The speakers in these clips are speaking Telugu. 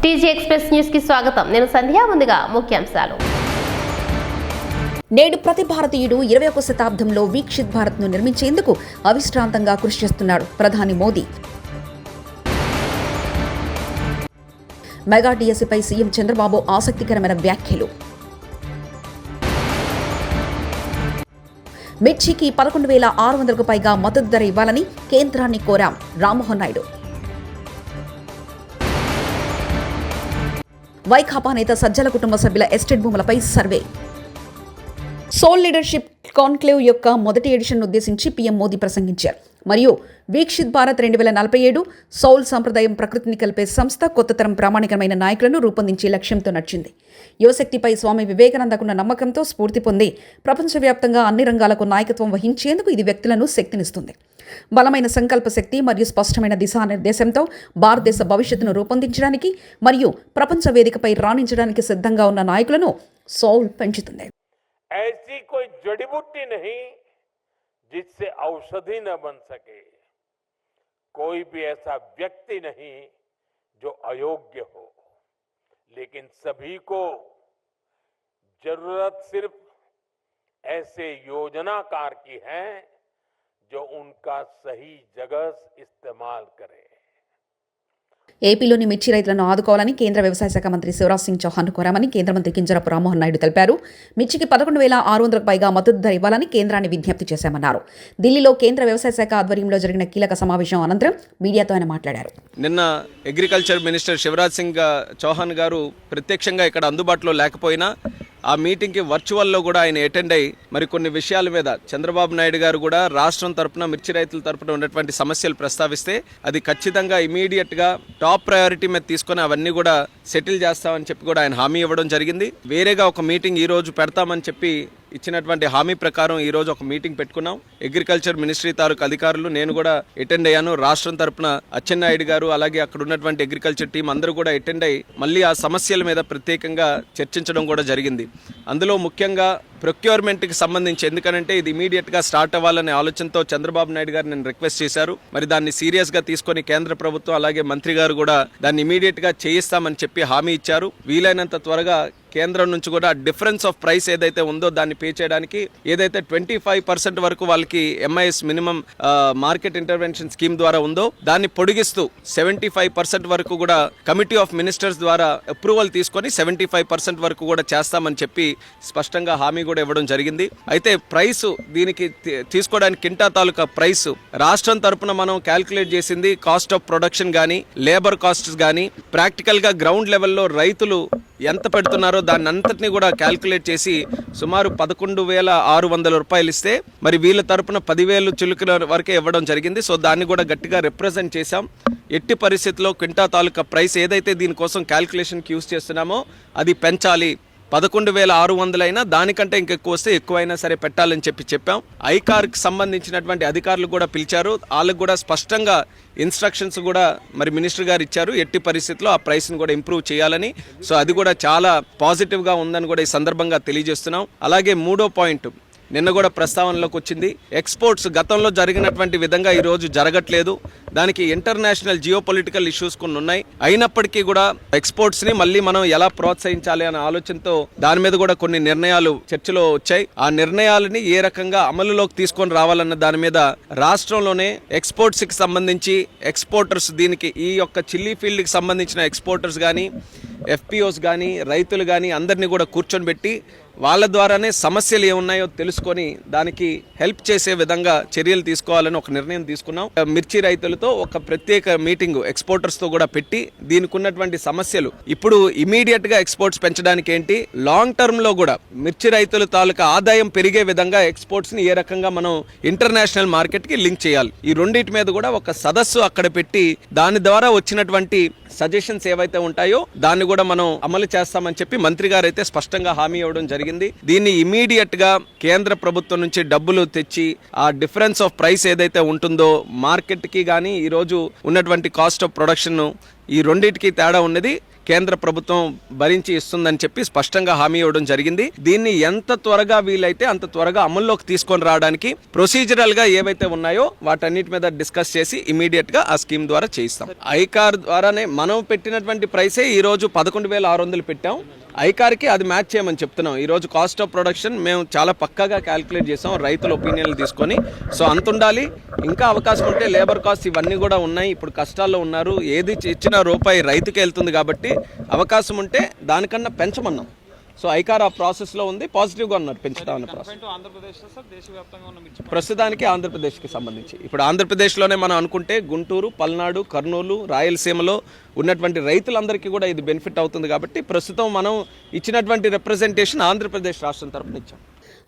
టీజీ ఎక్స్‌ప్రెస్ న్యూస్ కి స్వాగతం. నేను సంధ్య. ముందుగా ముఖ్యాంశాలు. నేడు ప్రతి భారతీయుడు 21వ శతాబ్దంలో వీక్షిత్ భారత్ను నిర్మించేందుకు అవిశ్రాంతంగా కృషి చేస్తున్నాడు ప్రధాని మోదీ. మెగా డిఎస్సీపై సీఎం చంద్రబాబు ఆసక్తికరమైన వ్యాఖ్యలు. మిర్చికి 11,600కు పైగా మద్దతు ధర ఇవ్వాలని కేంద్రాన్ని కోరాం రామ్మోహన్ నాయుడు. వైకాపా నేత సజ్జల కుటుంబ సభ్యుల ఎస్టేట్ భూములపై సర్వే. సోల్ లీడర్షిప్ కాన్క్లేవ్ యొక్క మొదటి ఎడిషన్ ఉద్దేశించి పీఎం మోదీ ప్రసంగించారు. మరియు వీక్షిత్ భారత్ 2047 సౌల్ సంప్రదాయం ప్రకృతిని కలిపే సంస్థ కొత్త తరం ప్రామాణికమైన నాయకులను రూపొందించే లక్ష్యంతో నడిచింది. యువశక్తిపై స్వామి వివేకానందకున్న నమ్మకంతో స్ఫూర్తి పొంది ప్రపంచవ్యాప్తంగా అన్ని రంగాలకు నాయకత్వం వహించేందుకు ఇది వ్యక్తులను శక్తినిస్తుంది. బలమైన సంకల్ప శక్తి మరియు స్పష్టమైన దిశానిర్దేశంతో భారతదేశ భవిష్యత్తును రూపొందించడానికి మరియు ప్రపంచ వేదికపై రాణించడానికి సిద్ధంగా ఉన్న నాయకులను సౌల్ పెంచుతుంది. ऐसी कोई जड़ी बूटी नहीं जिससे औषधि न बन सके, कोई भी ऐसा व्यक्ति नहीं जो अयोग्य हो, लेकिन सभी को जरूरत सिर्फ ऐसे योजनाकार की है जो उनका सही जगह इस्तेमाल करे. ఏపీలోని మిర్చి రైతులను ఆదుకోవాలని కేంద్ర వ్యవసాయ శాఖ మంత్రి శివరాజ్ సింగ్ చౌహాన్ కోరామని కేంద్ర మంత్రి కింజరాపు రామ్మోహన్ నాయుడు తెలిపారు. మిర్చికి 11,600కు పైగా మద్దతు ధర ఇవ్వాలని కేంద్రాన్ని విజ్ఞప్తి చేశామన్నారు. ఢిల్లీలో కేంద్ర వ్యవసాయ శాఖ ఆధ్వర్యంలో జరిగిన కీలక సమావేశం అనంతరం మీడియాతో ఆయన మాట్లాడారు. నిన్న అగ్రికల్చర్ మినిస్టర్ శివరాజ్ సింగ్ చౌహాన్ గారు ప్రత్యక్షంగా ఇక్కడ అందుబాటులో లేకపోయినా ఆ మీటింగ్కి వర్చువల్లో కూడా ఆయన అటెండ్ అయ్యి మరికొన్ని విషయాల మీద చంద్రబాబు నాయుడు గారు కూడా రాష్ట్రం తరపున మిర్చి రైతుల తరపున ఉన్నటువంటి సమస్యలు ప్రస్తావిస్తే అది ఖచ్చితంగా ఇమీడియట్గా టాప్ ప్రయారిటీ మీద తీసుకొని అవన్నీ కూడా సెటిల్ చేస్తామని చెప్పి కూడా ఆయన హామీ ఇవ్వడం జరిగింది. వేరేగా ఒక మీటింగ్ ఈ రోజు పెడతామని చెప్పి ఇచ్చినటువంటి హామీ ప్రకారం ఈ రోజు ఒక మీటింగ్ పెట్టుకున్నాం. అగ్రికల్చర్ మినిస్ట్రీ తాలూకు అధికారులు నేను కూడా అటెండ్ అయ్యాను. రాష్ట్రం తరపున అచ్చెన్నాయుడు గారు అలాగే అక్కడ ఉన్నటువంటి అగ్రికల్చర్ టీం అందరూ కూడా అటెండ్ అయ్యి మళ్ళీ ఆ సమస్యల మీద ప్రత్యేకంగా చర్చించడం కూడా జరిగింది. అందులో ముఖ్యంగా ప్రొక్యూర్మెంట్కి సంబంధించి, ఎందుకనంటే ఇది ఇమీడియట్గా స్టార్ట్ అవ్వాలనే ఆలోచనతో చంద్రబాబు నాయుడు గారు నేను రిక్వెస్ట్ చేశారు. మరి దాన్ని సీరియస్గా తీసుకొని కేంద్ర ప్రభుత్వం అలాగే మంత్రి గారు కూడా దాన్ని ఇమీడియట్గా చేయిస్తామని చెప్పి హామీ ఇచ్చారు. వీలైనంత త్వరగా కేంద్రం నుంచి కూడా డిఫరెన్స్ ఆఫ్ ప్రైస్ ఏదైతే ఉందో దాన్ని పే చేయడానికి ఏదైతే 25% వరకు వాళ్ళకి MIS minimum market intervention scheme ద్వారా ఉందో దాన్ని పొడిగిస్తూ 75% వరకు కూడా కమిటీ ఆఫ్ మినిస్టర్స్ ద్వారా అప్రూవల్ తీసుకొని 75% వరకు కూడా చేస్తామని చెప్పి స్పష్టంగా హామీ కూడా ఇవ్వడం జరిగింది. అయితే ప్రైస్ దీనికి తీసుకోవడానికి కింటా తాలూకా ప్రైస్ రాష్ట్రం తరపున మనం క్యాల్కులేట్ చేసింది కాస్ట్ ఆఫ్ ప్రొడక్షన్ కానీ లేబర్ కాస్ట్స్ కానీ ప్రాక్టికల్గా గ్రౌండ్ లెవెల్లో రైతులు ఎంత పెడుతున్నారో దాన్ని అంతటినీ కూడా క్యాల్కులేట్ చేసి సుమారు 11,600 రూపాయలు ఇస్తే మరి వీళ్ళ తరపున 10,000 చిలుకల వరకే ఇవ్వడం జరిగింది. సో దాన్ని కూడా గట్టిగా రిప్రజెంట్ చేశాం. ఎట్టి పరిస్థితుల్లో క్వింటా తాలూకా ప్రైస్ ఏదైతే దీనికోసం క్యాల్కులేషన్కి యూజ్ చేస్తున్నామో అది పెంచాలి. 11,600 అయినా దానికంటే ఇంకెక్కువ వస్తే ఎక్కువైనా సరే పెట్టాలని చెప్పాం. ఐకార్కి సంబంధించినటువంటి అధికారులు కూడా పిలిచారు. వాళ్ళకు కూడా స్పష్టంగా ఇన్స్ట్రక్షన్స్ కూడా మరి మినిస్టర్ గారు ఇచ్చారు. ఎట్టి పరిస్థితుల్లో ఆ ప్రైస్ని కూడా ఇంప్రూవ్ చేయాలని. సో అది కూడా చాలా పాజిటివ్గా ఉందని కూడా ఈ సందర్భంగా తెలియజేస్తున్నాం. అలాగే మూడో పాయింట్ నిన్న కూడా ప్రస్తావనలోకి వచ్చింది. ఎక్స్పోర్ట్స్ గతంలో జరిగినటువంటి విధంగా ఈరోజు జరగట్లేదు. దానికి ఇంటర్నేషనల్ జియోపొలిటికల్ ఇష్యూస్ కొన్ని ఉన్నాయి. అయినప్పటికీ కూడా ఎక్స్పోర్ట్స్ని మళ్ళీ మనం ఎలా ప్రోత్సహించాలి అనే ఆలోచనతో దాని మీద కూడా కొన్ని నిర్ణయాలు చర్చలో వచ్చాయి. ఆ నిర్ణయాలని ఏ రకంగా అమలులోకి తీసుకొని రావాలన్న దాని మీద రాష్ట్రంలోనే ఎక్స్పోర్ట్స్కి సంబంధించి ఎక్స్పోర్టర్స్ దీనికి ఈ యొక్క చిల్లీ ఫీల్డ్కి సంబంధించిన ఎక్స్పోర్టర్స్ కానీ ఎఫ్పిఓస్ కానీ రైతులు కానీ అందరినీ కూడా కూర్చొని పెట్టి వాళ్ళ ద్వారానే సమస్యలు ఏమున్నాయో తెలుసుకొని దానికి హెల్ప్ చేసే విధంగా చర్యలు తీసుకోవాలని ఒక నిర్ణయం తీసుకున్నాం. మిర్చి రైతులతో ఒక ప్రత్యేక మీటింగ్ ఎక్స్పోర్టర్స్తో కూడా పెట్టి దీనికి ఉన్నటువంటి సమస్యలు ఇప్పుడు ఇమీడియట్గా ఎక్స్పోర్ట్స్ పెంచడానికి ఏంటి, లాంగ్ టర్మ్లో కూడా మిర్చి రైతుల తాలూకా ఆదాయం పెరిగే విధంగా ఎక్స్పోర్ట్స్ని ఏ రకంగా మనం ఇంటర్నేషనల్ మార్కెట్కి లింక్ చేయాలి. ఈ రెండింటి మీద కూడా ఒక సదస్సు అక్కడ పెట్టి దాని ద్వారా వచ్చినటువంటి సజెషన్స్ ఏవైతే ఉంటాయో దాన్ని కూడా మనం అమలు చేస్తామని చెప్పి మంత్రి గారు అయితే స్పష్టంగా హామీ ఇవ్వడం జరిగింది. దీన్ని ఇమీడియట్ గా కేంద్ర ప్రభుత్వం నుంచి డబ్బులు తెచ్చి ఆ డిఫరెన్స్ ఆఫ్ ప్రైస్ ఏదైతే ఉంటుందో మార్కెట్ కి గానీ ఈ రోజు ఉన్నటువంటి కాస్ట్ ఆఫ్ ప్రొడక్షన్ ఈ రెండింటికి తేడా ఉన్నది కేంద్ర ప్రభుత్వం భరించి ఇస్తుందని చెప్పి స్పష్టంగా హామీ ఇవ్వడం జరిగింది. దీన్ని ఎంత త్వరగా వీలైతే అంత త్వరగా అమల్లోకి తీసుకొని రావడానికి ప్రొసీజరల్ గా ఏవైతే ఉన్నాయో వాటన్నిటి మీద డిస్కస్ చేసి ఇమీడియట్ గా ఆ స్కీమ్ ద్వారా చేయిస్తాం. ఐకార్ ద్వారానే మనం పెట్టినటువంటి ప్రైసే ఈ రోజు 11,600 పెట్టాం. ఐకార్కి అది మ్యాచ్ చేయమని చెప్తున్నాం. ఈరోజు కాస్ట్ ఆఫ్ ప్రొడక్షన్ మేము చాలా పక్కాగా క్యాలిక్యులేట్ చేసాం రైతుల ఒపీనియన్లు తీసుకొని. సో అంత ఉండాలి. ఇంకా అవకాశం ఉంటే లేబర్ కాస్ట్ ఇవన్నీ కూడా ఉన్నాయి. ఇప్పుడు కష్టాల్లో ఉన్నారు. ఏది ఇచ్చిన రూపాయి రైతుకే వెళ్తుంది కాబట్టి అవకాశం ఉంటే దానికన్నా పెంచమన్నాం. సో ఐకార్ ఆ ప్రాసెస్లో ఉంది. పాజిటివ్గా ఉన్నారు పెంచుతామన్న ప్రాసెస్. ప్రస్తుతానికి ఆంధ్రప్రదేశ్కి సంబంధించి ఇప్పుడు ఆంధ్రప్రదేశ్లోనే మనం అనుకుంటే గుంటూరు, పల్నాడు, కర్నూలు, రాయలసీమలో ఉన్నటువంటి రైతులందరికీ కూడా ఇది బెనిఫిట్ అవుతుంది కాబట్టి ప్రస్తుతం మనం ఇచ్చినటువంటి రిప్రజెంటేషన్ ఆంధ్రప్రదేశ్ రాష్ట్రం తరపున ఇచ్చాం.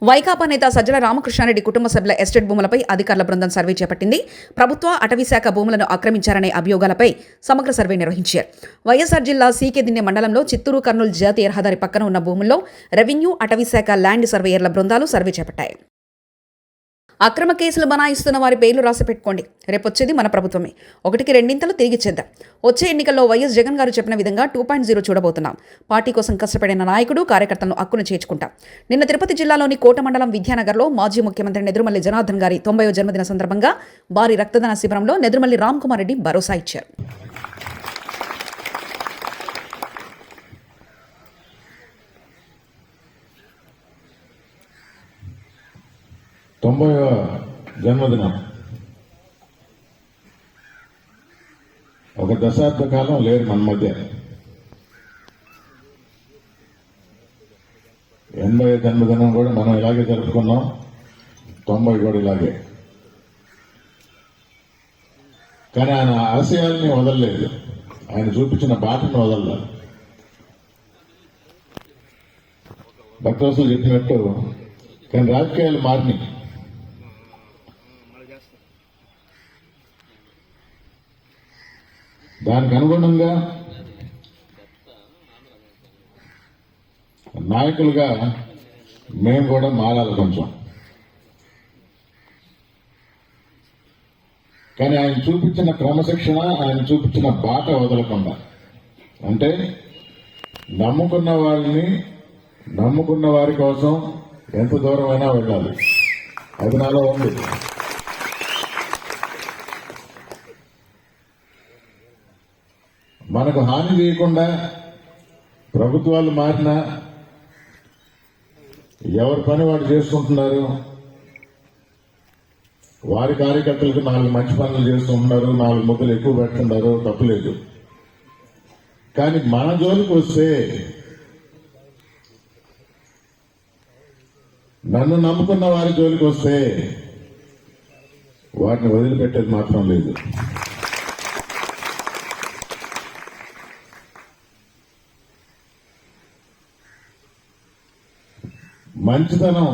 వైకాపా నేత సజ్జల రామకృష్ణారెడ్డి కుటుంబ సభ్యుల ఎస్టేట్ భూములపై అధికారుల బృందం సర్వే చేపట్టింది. ప్రభుత్వ అటవీ శాఖ భూములను ఆక్రమించారనే అభియోగాలపై సమగ్ర సర్వే నిర్వహించారు. వైఎస్ఆర్ జిల్లా సీకేదిన్నె మండలంలో చిత్తూరు కర్నూలు జాతీయ రహదారి పక్కన ఉన్న భూముల్లో రెవెన్యూ, అటవీ శాఖ ల్యాండ్ సర్వేయర్ల బృందాలు సర్వే చేపట్టాయి. అక్రమ కేసులు బనాయిస్తున్న వారి పేర్లు రాసి పెట్టుకోండి. రేపొచ్చేది మన ప్రభుత్వమే. 1కి 2 తిరిగిచ్చేద్దాం. వచ్చే ఎన్నికల్లో వైఎస్ జగన్ గారు చెప్పిన విధంగా 2.0 చూడబోతున్నాం. పార్టీ కోసం కష్టపడిన నాయకుడు, కార్యకర్తలను హక్కును చేర్చుకుంటాం. నిన్న తిరుపతి జిల్లాలోని కోట మండలం విద్యానగర్లో మాజీ ముఖ్యమంత్రి నెదురుమల్లి జనార్దన్ గారి 90వ జన్మదిన సందర్భంగా భారీ రక్తదాన శిబిరంలో నెదురుమల్లి రామ్ కుమార్ రెడ్డి భరోసా ఇచ్చారు. తొంభైవ జన్మదినం ఒక దశాబ్ద కాలం లేరు మన మధ్య. 80వ జన్మదినం కూడా మనం ఇలాగే జరుపుకున్నాం. 90 కూడా ఇలాగే. కానీ ఆయన ఆశయాల్ని వదలలేదు. ఆయన చూపించిన బాటను వదలలేదు. భక్తవసులు చెప్పినట్టు కానీ రాజకీయాలు మారినాయి. దానికి అనుగుణంగా నాయకులుగా మేము కూడా మారాలి కొంచెం. కానీ ఆయన చూపించిన క్రమశిక్షణ, ఆయన చూపించిన బాట వదలకుండా, అంటే నమ్ముకున్న వాళ్ళని, నమ్ముకున్న వారి కోసం ఎంత దూరమైనా వెళ్ళాలి. అది నాలో ఉంది. మనకు హాని చేయకుండా ప్రభుత్వాలు మారినా ఎవరి పని వాడు చేసుకుంటున్నారు. వారి కార్యకర్తలకు 4 మంచి పనులు చేస్తుంటున్నారు, 4 ముద్దలు ఎక్కువ పెడుతున్నారు, తప్పులేదు. కానీ మన జోలికి వస్తే, నన్ను నమ్ముకున్న వారి జోలికి వస్తే వాటిని వదిలిపెట్టేది మాత్రం లేదు. మంచితనం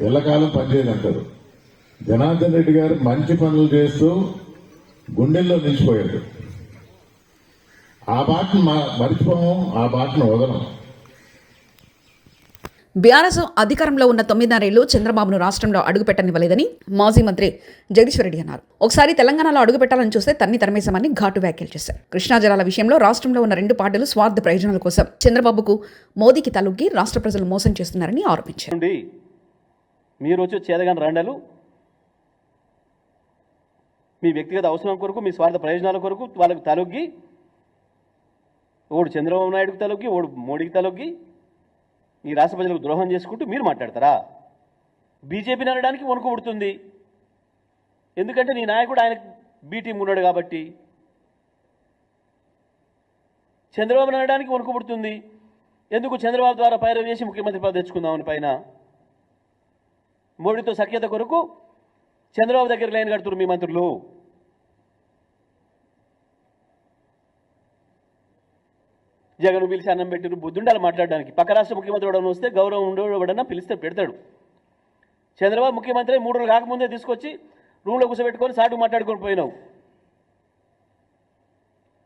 ఎల్లకాలం పనిచేయదంటారు. జనార్దన్ రెడ్డి గారు మంచి పనులు చేస్తూ గుండెల్లో నిలిచిపోయాడు. ఆ బాటను మర్చిపోము, ఆ బాటను వదలం. బీఆర్ఎస్ అధికారంలో ఉన్న 9 ఏళ్లు చంద్రబాబును రాష్ట్రంలో అడుగుపెట్టనివ్వలేదని మాజీ మంత్రి జగదీశ్వర్ రెడ్డి అన్నారు. ఒకసారి తెలంగాణలో అడుగుపెట్టాలని చూస్తే తన్ని తరిమేశామని ఘాటు వ్యాఖ్యలు చేశారు. కృష్ణా జలాల విషయంలో రాష్ట్రంలో ఉన్న 2 పార్టీలు స్వార్థ ప్రయోజనాల కోసం చంద్రబాబుకు, మోదీకి తలొగ్గి రాష్ట్ర ప్రజలు మోసం చేస్తున్నారని ఆరోపించారు. మీరు వచ్చి చేదగాని రండాలు మీ వ్యక్తిగత అవసరం కొరకు, మీ స్వార్థ ప్రయోజనాల కొరకు వాళ్ళకు తలొగ్గి, ఓడు చంద్రబాబు నాయుడుకి తలొగ్గి, ఓడు మోడీకి తలొగ్గి ఈ రాష్ట్ర ప్రజలకు ద్రోహం చేసుకుంటూ మీరు మాట్లాడతారా? బీజేపీని అనడానికి వణుకు పుడుతుంది. ఎందుకంటే నీ నాయకుడు ఆయన బీ టీం ఉన్నాడు కాబట్టి. చంద్రబాబుని అనడానికి వణుకు పుడుతుంది. ఎందుకు? చంద్రబాబు ద్వారా పైరవి చేసి ముఖ్యమంత్రి పదవి తెచ్చుకుందామని పైన మోడీతో సఖ్యత కొరకు చంద్రబాబు దగ్గర లైన్ కడుతున్నారు మీ మంత్రులు. జగన్ పిలిచి అన్నం పెట్టిరు, బుద్ధుండాలి మాట్లాడడానికి. పక్క రాష్ట్ర ముఖ్యమంత్రి ఎవడన్నా వస్తే గౌరవం ఉండేవాడన్నా పిలిస్తే పెడతాడు. చంద్రబాబు ముఖ్యమంత్రి 3 రోజులు కాకముందే తీసుకొచ్చి రూమ్లో కూర్చోబెట్టుకొని సాటు మాట్లాడుకొని పోయినావు.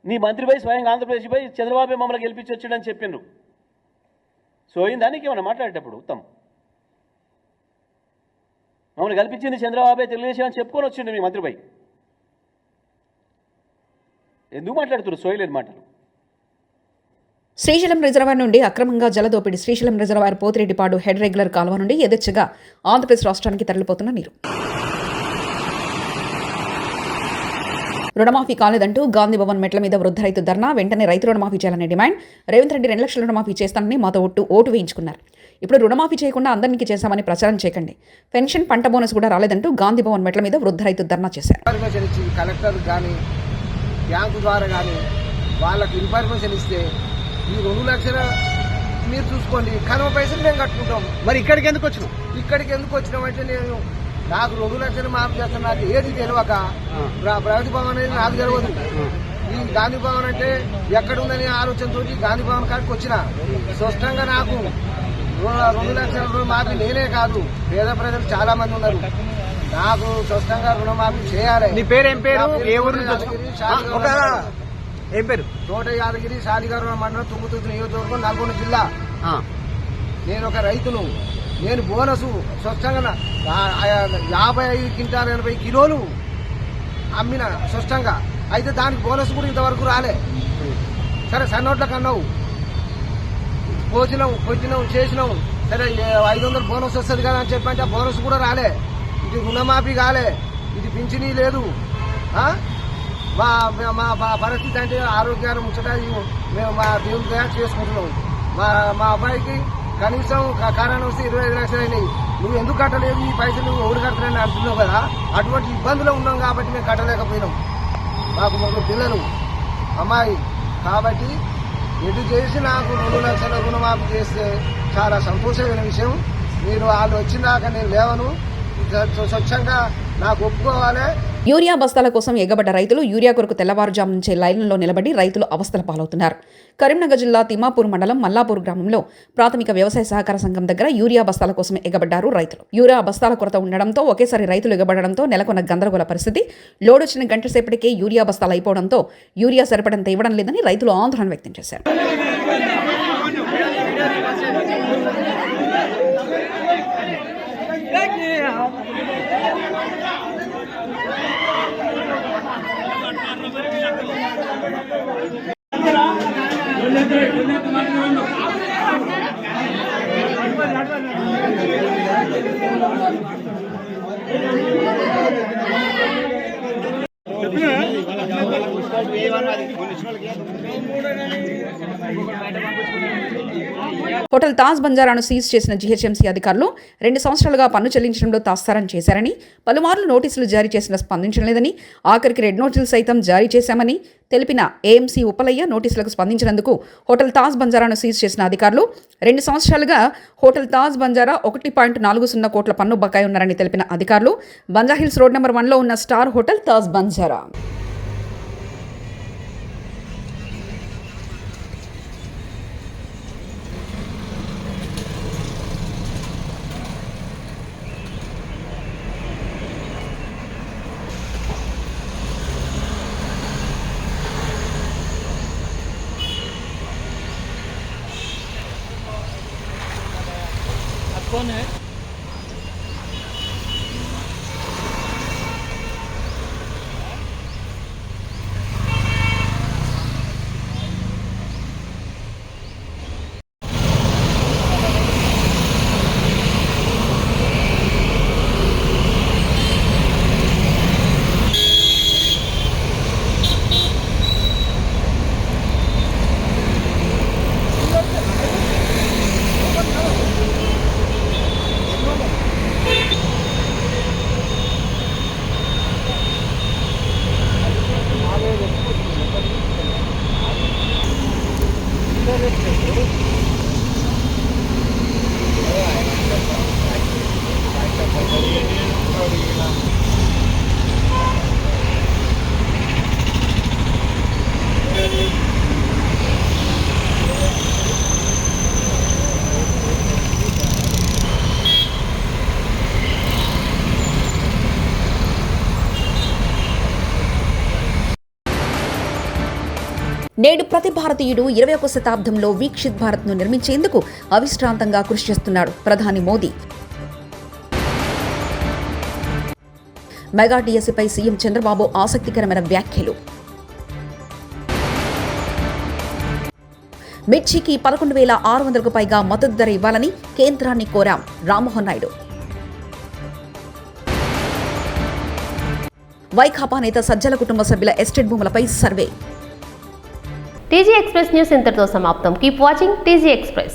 నీ మంత్రిపై స్వయంగా ఆంధ్రప్రదేశ్పై చంద్రబాబు మమ్మల్ని గెలిపించి వచ్చాడని చెప్పిండ్రు. సోయిన దానికి ఏమన్నా మాట్లాడేటప్పుడు ఉత్తమ్ మమ్మల్ని కల్పించింది చంద్రబాబే, తెలుగుదేశం అని చెప్పుకొని వచ్చిండు మీ మంత్రిపై. ఎందుకు మాట్లాడుతున్నారు సోయలేని మాటలు? శ్రీశైలం రిజర్వాయర్ నుండి అక్రమంగా జలదోపిడి. Srisailam reservoir Pothireddypadu head regular కాలువ నుండి యథేచ్ఛగా ఆంధ్రప్రదేశ్ రాష్ట్రానికి తరలిపోతున్న నీరు. రుణమాఫీ కాలేదంటూ గాంధీ భవన్ మెట్ల మీద వృద్ధ రైతు ధర్నా. వెంటనే రైతు రుణమాఫీ చేయాలనే డిమాండ్. రేవంత్ రెడ్డి 2 లక్షల రుణమాఫీ చేస్తానని మాతో ఓటు వేయించుకున్నారు. ఇప్పుడు రుణమాఫీ చేయకుండా అందరికీ చేశామని ప్రచారం చేయకండి. పెన్షన్, పంట బోనస్ కూడా రాలేదంటూ గాంధీ భవన్ మెట్ల మీద వృద్ధ రైతు ధర్నా చేశారు. కలెక్టర్ కానీ బ్యాంకు ద్వారా కానీ వాళ్ళకి ఇన్ఫర్మేషన్ ఇస్తే ఈ 2 లక్షల మీరు చూసుకోండి, కనుమ పైసలు మేము కట్టుకుంటాం. మరి ఇక్కడికి ఎందుకు వచ్చినాం? ఇక్కడికి ఎందుకు వచ్చినామంటే నేను నాకు 2 లక్షలు మాఫీ చేస్తాను. నాకు ఏది తెలియక ప్రగతి భవన్ అనేది నాకు తెలియదు. ఈ గాంధీ భవన్ అంటే ఎక్కడుందని ఆలోచనతో గాంధీ భవన్ కాడికి వచ్చిన. స్పష్టంగా నాకు 2 లక్షల రుణమాఫీ నేనే కాదు, పేద ప్రజలు చాలా మంది ఉన్నారు. నాకు స్పష్టంగా రుణమాఫీ చేయాలి. నీ పేరు ఏం పేరు? ఏ ఊరు నుంచి? ఏం పేరు? తోట యాదగిరి, శాలిగారు మండలం, తుంగుతుర్తి నియోజకవర్గం, నల్గొండ జిల్లా. నేను ఒక రైతును. నేను బోనసు స్పష్టంగా 55 క్వింటాలు 80 కిలోలు అమ్మిన స్పష్టంగా. అయితే దానికి బోనస్ కూడా ఇంతవరకు రాలే. సరే సన్నోట్లకు అన్నావు, పోసినాం, కొట్టినాం, చేసినాం. సరే 500 బోనస్ వస్తుంది కదా అని చెప్పంటే ఆ బోనస్ కూడా రాలే. ఇది రుణమాఫీ కాలే, ఇది పింఛనీ లేదు. మా మా పరిస్థితి అంటే ఆరోగ్యాన్ని ముచ్చట మేము మా దేవుని దయ చేసుకుంటున్నాం. మా అబ్బాయికి కనీసం కారణం వస్తే 25 లక్షలు అయినాయి. నువ్వు ఎందుకు కట్టలేదు, ఈ పైసలు నువ్వు ఎవరు కట్టలేని అంటున్నావు కదా. అటువంటి ఇబ్బందులు ఉన్నాం కాబట్టి మేము కట్టలేకపోయినాం. మాకు 3 పిల్లలు, అమ్మాయి. కాబట్టి ఎటు చేసి నాకు 2 లక్షల రుణమాఫీ చేస్తే చాలా సంతోషమైన విషయం. మీరు వాళ్ళు వచ్చినాక నేను లేవను, స్వచ్ఛంగా నాకు ఒప్పుకోవాలి. యూరియా బస్తాల కోసం ఎగబడ్డ రైతులు. యూరియా కొరకు తెల్లవారుజాము నుంచే లైన్లలో నిలబడి రైతులు అవస్థల పాలవుతున్నారు. కరీంనగర్ జిల్లా తిమ్మాపూర్ మండలం మల్లాపూర్ గ్రామంలో ప్రాథమిక వ్యవసాయ సహకార సంఘం దగ్గర యూరియా బస్తాల కోసం ఎగబడ్డారు రైతులు. యూరియా బస్తాల కొరత ఉండడంతో ఒకేసారి రైతులు ఎగబడడంతో నెలకొన్న గందరగోళ పరిస్థితి. లోడ్ వచ్చిన గంట సేపటికే యూరియా బస్తాలు అయిపోవడంతో యూరియా సరిపడంత ఇవ్వడం లేదని రైతులు ఆందోళన వ్యక్తం చేశారు. హోటల్ తాజ్ బంజారాను సీజ్ చేసిన జీహెచ్ఎంసీ అధికారులు 2 సంవత్సరాలుగా పన్ను చెల్లించడంలో తాత్సారం చేశారని, పలుమార్లు నోటీసులు జారీ చేసినా స్పందించలేదని, ఆఖరికి రెడ్ నోటీసులు సైతం జారీ చేశామని తెలిపిన ఏఎంసీ ఉప్పలయ్య నోటీసులకు స్పందించినందుకు హోటల్ తాజ్ బంజారాను సీజ్ చేసిన అధికారులు 2 సంవత్సరాలుగా హోటల్ తాజ్ బంజారా 1.40 కోట్ల పన్ను బకాయి ఉన్నారని తెలిపిన అధికారులు బంజాహిల్స్ రోడ్ నెంబర్ 1లో ఉన్న స్టార్ హోటల్ తాజ్ బంజారా कौन है? నేడు ప్రతి భారతీయుడు 21వ శతాబ్దంలో వీక్షిత్ భారత్ను నిర్మించేందుకు అవిశ్రాంతంగా కృషి చేస్తున్నాడు ప్రధాని మోదీ. మెగా డిఎస్సీపై సీఎం చంద్రబాబు ఆసక్తికరమైన వ్యాఖ్యలు. మిర్చికి 11,600కు పైగా మద్దతు ధర ఇవ్వాలని కేంద్రాన్ని కోరాం రామ్మోహన్ నాయుడు. వైకాపా నేత సజ్జల కుటుంబ సభ్యుల ఎస్టేట్ భూములపై సర్వే. టీజీ ఎక్స్ప్రెస్ న్యూస్ ఇంతటితో సమాప్తం. Keep watching TG express.